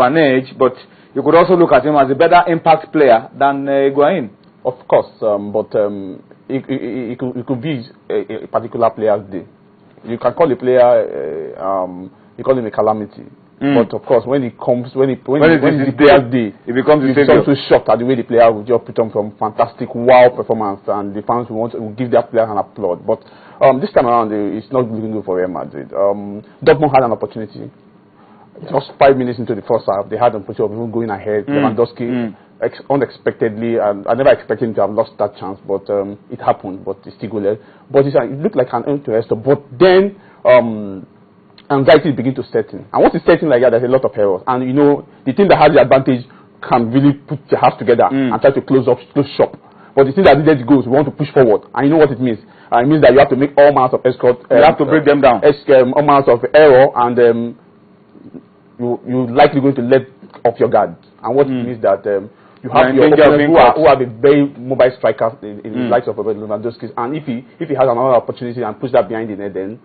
an edge, but you could also look at him as a better impact player than Higuain. Of course, but it could be a particular player's day. You can call a player, you call him a calamity. But of course, when it's the player's day, it becomes so shocked at the way the player will just put on some fantastic wow performance, and the fans will give their player an applaud. But this time around, it's not looking good for Real Madrid. Dortmund had an opportunity. Just 5 minutes into the first half, they had an opportunity of even going ahead. Lewandowski, unexpectedly, and I never expected him to have lost that chance, but it happened. But it's still good. But it looked like an interesting. But then anxiety begin to set in, and once it's setting like that, there's a lot of errors. And you know, the team that has the advantage can really put their house together and try to close shop. But the team that needed goals, we want to push forward, and you know what it means. It means that you have to make all manner of escort. You have to break them down. All manner of error, and you're likely going to let off your guard. And what it means that you have your opponents who have a very mobile striker in the likes of Lewandowski, and if he has another opportunity and push that behind the net, then.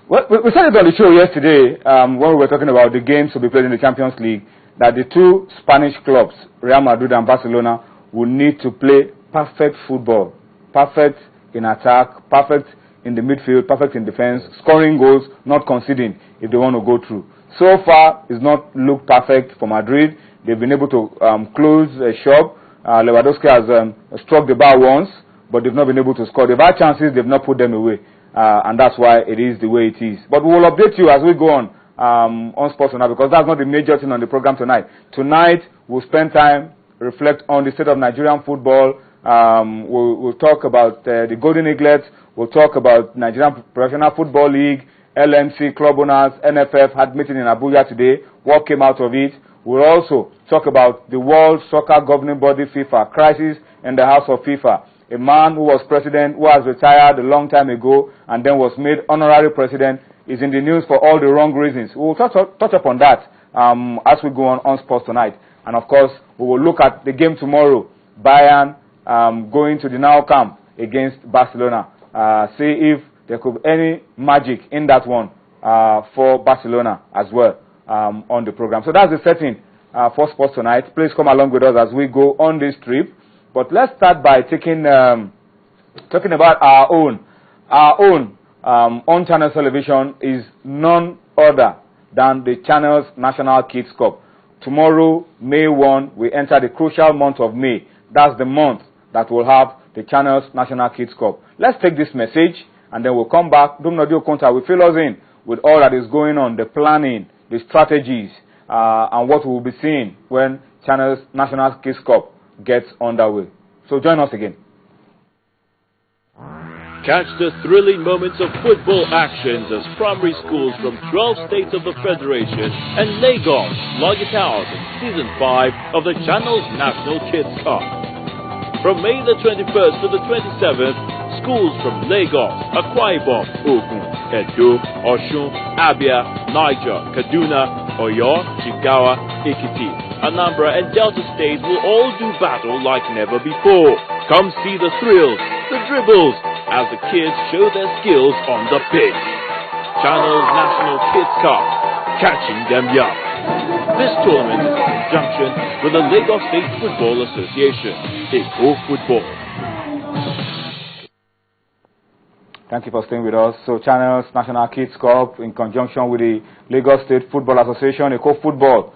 Well, we said it on the show yesterday when we were talking about the games to be played in the Champions League, that the two Spanish clubs, Real Madrid and Barcelona, will need to play perfect football, perfect in attack, perfect in the midfield, perfect in defense, scoring goals, not conceding if they want to go through. So far, it's not looked perfect for Madrid. They've been able to close a shop. Lewandowski has struck the bar once, but they've not been able to score. They've had chances, they've not put them away. And that's why it is the way it is. But we will update you as we go on Sports Tonight, because that's not the major thing on the program tonight. Tonight, we'll spend time, reflect on the state of Nigerian football. We'll talk about the Golden Eaglets. We'll talk about Nigerian Professional Football League, LMC, club owners, NFF had meeting in Abuja today. What came out of it? We'll also talk about the World Soccer Governing Body, FIFA, crisis in the House of FIFA. A man who was president, who has retired a long time ago, and then was made honorary president, is in the news for all the wrong reasons. We'll touch upon that as we go on Sports Tonight. And of course, we will look at the game tomorrow. Bayern going to the Nou Camp against Barcelona. See if there could be any magic in that one for Barcelona as well on the program. So that's the setting for Sports Tonight. Please come along with us as we go on this trip. But let's start by talking about our own. Our own on-channel television is none other than the Channels National Kids Cup. Tomorrow, May 1, we enter the crucial month of May. That's the month that will have the Channels National Kids Cup. Let's take this message, and then we'll come back. Dumnadio Konta will fill us in with all that is going on, the planning, the strategies, and what we'll be seeing when Channels National Kids Cup gets underway. So join us again. Catch the thrilling moments of football actions as primary schools from 12 states of the Federation and Lagos log it out in Season 5 of the Channels National Kids Cup. From May the 21st to the 27th, schools from Lagos, Akwa Ibom, Ogun, Edo, Osun, Abia, Niger, Kaduna, Oyo, Jigawa, Ekiti, Anambra, and Delta States will all do battle like never before. Come see the thrills, the dribbles, as the kids show their skills on the pitch. Channels National Kids Cup, catching them young. This tournament is in conjunction with the Lagos State Football Association, Eko Football. Thank you for staying with us. So Channels National Kids Cup in conjunction with the Lagos State Football Association, Eko Football,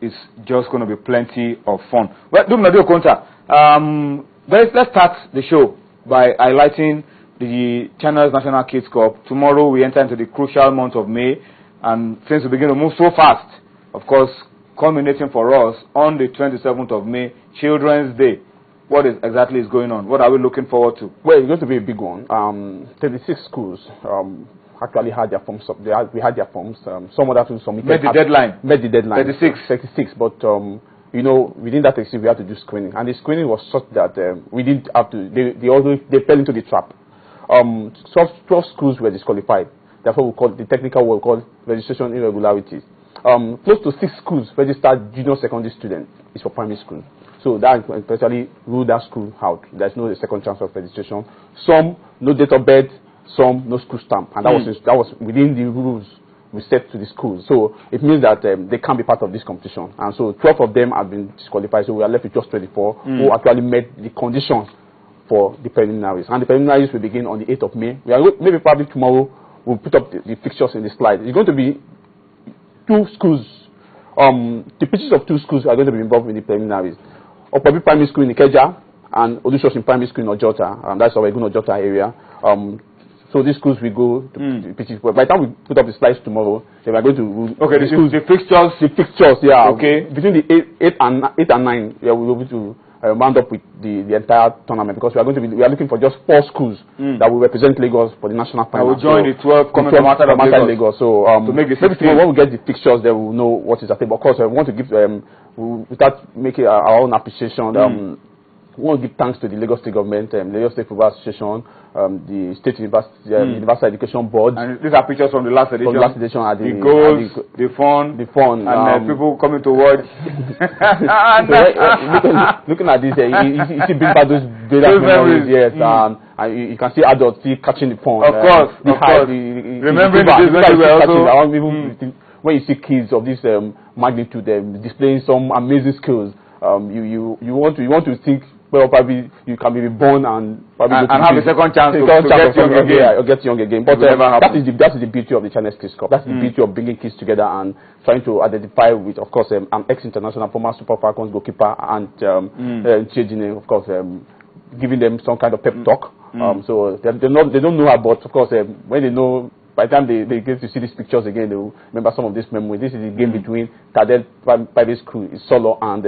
is just going to be plenty of fun. Well, Dumnadio Konta, let's start the show by highlighting the Channels National Kids Cup. Tomorrow we enter into the crucial month of May, and since we begin to move so fast, of course, culminating for us on the 27th of May, Children's Day. What exactly is going on? What are we looking forward to? Well, it's going to be a big one. 36 schools actually had their forms. We had their forms. Some other schools submitted. Met the deadline. 36, but you know, within that 36, we had to do screening, and the screening was such that we didn't have to. They fell into the trap. 12 schools were disqualified. Therefore, we call the technical word called registration irregularities. Close to 6 schools registered junior secondary students is for primary school. So that especially ruled that school out. There's no second chance of registration. Some no date of birth, some no school stamp, and that was within the rules we set to the schools. So it means that they can't be part of this competition. And so 12 of them have been disqualified. So we are left with just 24 who actually met the conditions for the preliminaries. And the preliminaries will begin on the 8th of May. We are maybe probably tomorrow we'll put up the fixtures in the slide. It's going to be 2 schools. The pitches of 2 schools are going to be involved in the preliminaries. Opabi Primary School in Ikeja and Olusosin Primary School in Ojota. And that's our Egun Ojota area. So these schools will go to the pitches. By the time we put up the slides tomorrow, they are going to... Okay, the fixtures. The fixtures, yeah. Okay. Between the 8 and 9, yeah, we'll be able to round up with the entire tournament, because we are looking for just 4 schools that will represent Lagos for the national final. I will join the 12 coming from outside of Lagos. So to make maybe tomorrow when we get the fixtures, they will know what is at stake. Of course, we want to give without making our own appreciation. We want to give thanks to the Lagos State government, Lagos State Football Association, the State University, Universal Education Board. And these are pictures from the last edition. From the last edition, the goals, the fun, and people coming to watch. Looking at this, you see bring back those memories, yes, and you can see adults still catching the fun. Of course, remembering the days when we were also. When you see kids of this magnitude, displaying some amazing skills, you want to think. Well, probably you can be reborn and probably have a second chance to get young again. Yeah, or get young again. But that is the beauty of the Channels Kids Cup. That's the beauty of bringing kids together and trying to identify with, of course, an ex-international former Super Falcons goalkeeper and Chejine, of course, giving them some kind of pep talk. So they don't know about, of course, when they know. By the time they get to see these pictures again, they will remember some of this memory. This is the game between Tadel Private School in Solo and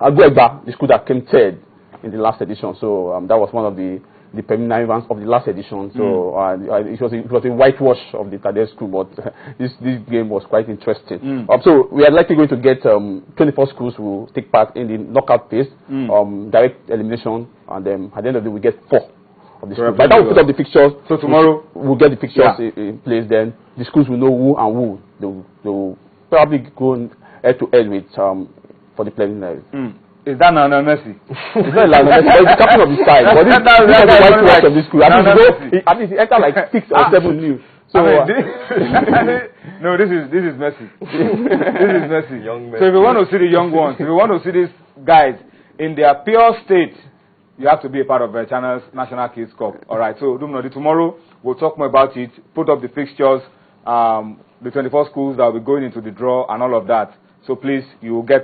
Agwegba, the school that came third in the last edition. So that was one of the preliminary rounds of the last edition. So it was a whitewash of the Tadel school, but this game was quite interesting. So we are likely going to get 24 schools who take part in the knockout phase, direct elimination, and then at the end of the day we get 4. By the time we put up the fixtures, so tomorrow we'll get the fixtures in place. Then the schools will know who and who they will probably go head to head with for the preliminaries. Is that Lionel Messi? It's not Lionel Messi. It's the captain of the side. But this is the white watch of this school. At least he entered like 6 or 7 new. So no, this is Messi. This is Messi. Young Messi. So if you want to see the young ones, if you want to see these guys in their pure state, you have to be a part of Channel's National Kids Cup. All right. So tomorrow we'll talk more about it. Put up the fixtures, the 24 schools that will be going into the draw, and all of that. So please, you will get